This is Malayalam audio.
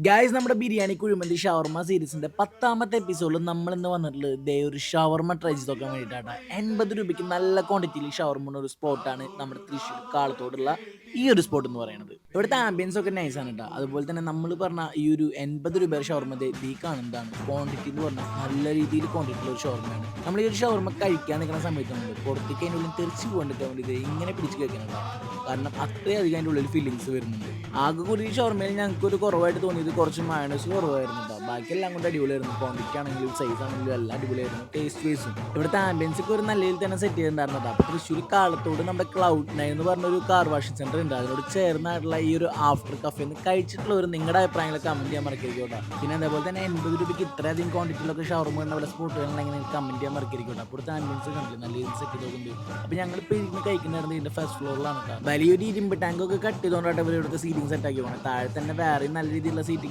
ഗായ്സ്, നമ്മുടെ ബിരിയാണി കുഴിമന്തി ഷവർമ സീരീസിന്റെ 10ാമത്തെ എപ്പിസോഡിൽ നമ്മൾ ഇന്ന് വന്നിട്ടുള്ളത് ദേ ഒരു ഷവർമ ട്രൈ ചെയ്ത് നോക്കാൻ വേണ്ടിയിട്ടാണ്. 80 രൂപയ്ക്ക് നല്ല ക്വാണ്ടിറ്റിയിൽ ഷവർമ ഒരു സ്പോട്ടാണ് നമ്മുടെ തൃശ്ശൂർ കാളത്തോടുള്ള ഈ ഒരു സ്പോട്ട് എന്ന് പറയുന്നത്. ഇവിടുത്തെ ആംബിയൻസ് ഒക്കെ നൈസാണ് കേട്ടോ. അതുപോലെ തന്നെ നമ്മൾ പറഞ്ഞ ഈ ഒരു 80 രൂപ ഷവർമ ഈ കാണുന്നതാണ് ക്വാണ്ടിറ്റി എന്ന് പറഞ്ഞാൽ നല്ല രീതിയിൽ ക്വാണ്ടിറ്റി ഉള്ള ഒരു ഷവർമയാണ്. നമ്മൾ ഈ ഒരു ഷവർമ കഴിക്കാൻ നിൽക്കുന്ന സമയത്തുണ്ട് പുറത്തേക്ക് അതിൻ്റെ ഉള്ളിൽ തെറിച്ച് പോകാണ്ടിരിക്കാൻ വേണ്ടി ഇത് ഇങ്ങനെ പിടിച്ച് കഴിക്കണം കേട്ടോ. കാരണം അത്രയധികം അതിൻ്റെ ഉള്ളിൽ ഫീലിങ്സ് വരുന്നുണ്ട്. ആകെ കൂടി ഈ ഷവർമയിൽ ഞങ്ങൾക്ക് ഒരു കുറവായിട്ട് തോന്നിയത് കുറച്ച് മയണൈസ് കുറവായിരുന്നു കേട്ടോ. ബാക്കിയെല്ലാം കൊണ്ട് അടിപൊളിയായിരുന്നു. ക്വാണ്ടിറ്റി ആണെങ്കിലും സൈസ് ആണെങ്കിലും എല്ലാം അടിപൊളിയായിരുന്നു. ടേസ്റ്റ് വൈസും ഇവിടുത്തെ ആംബിയൻസ് ഒക്കെ ഒരു നല്ല രീതിയിൽ തന്നെ സെറ്റ് ചെയ്തിട്ടുണ്ടായിരുന്നു കേട്ടോ. അപ്പോൾ തൃശ്ശൂർ കാളത്തോട് നമ്മുടെ Cloud9 എന്ന് പറഞ്ഞൊരു കാർ വാഷിംഗ് സെന്റർ ഉണ്ട്. അതിനോട് ചേർന്നായിട്ടുള്ള ഈ ഒരു ആഫ്റ്റർ കഫേന്ന് കഴിച്ചിട്ടുള്ളവർ നിങ്ങളുടെ അഭിപ്രായങ്ങൾ കമന്റ് ചെയ്യാൻ മറക്കരുത് കേട്ടോ. പിന്നെ അതേപോലെ തന്നെ 80 രൂപയ്ക്ക് ഇത്രയധികം ക്വാണ്ടിറ്റിയിലൊക്കെ ഷവർമ അവിടെ സ്പോട്ടുകളിലെങ്കിൽ കമന്റ് ചെയ്യാൻ മറക്കരുത് കേട്ടോ. അപ്പോഴത്തെ ആംബിയൻസ് കണ്ടില്ല നല്ല രീതിയിൽ സെറ്റ് ചെയ്തുകൊണ്ട്. അപ്പോൾ ഞങ്ങളിപ്പോൾ ഇരുന്ന് കഴിക്കുന്നുണ്ട് ഇതിൻ്റെ ഫസ്റ്റ് ഫ്ലോറിലാണ് കേട്ടോ. വലിയൊരു ഇരുമ്പ് ടാങ്കൊക്കെ കട്ട് ചെയ്തുകൊണ്ടായിട്ട് ഇവർ ഇവിടുത്തെ സീറ്റിംഗ് സെറ്റ് ആക്കി പോകണം. താഴെ തന്നെ വേറെ നല്ല രീതിയിലുള്ള സീറ്റിംഗ്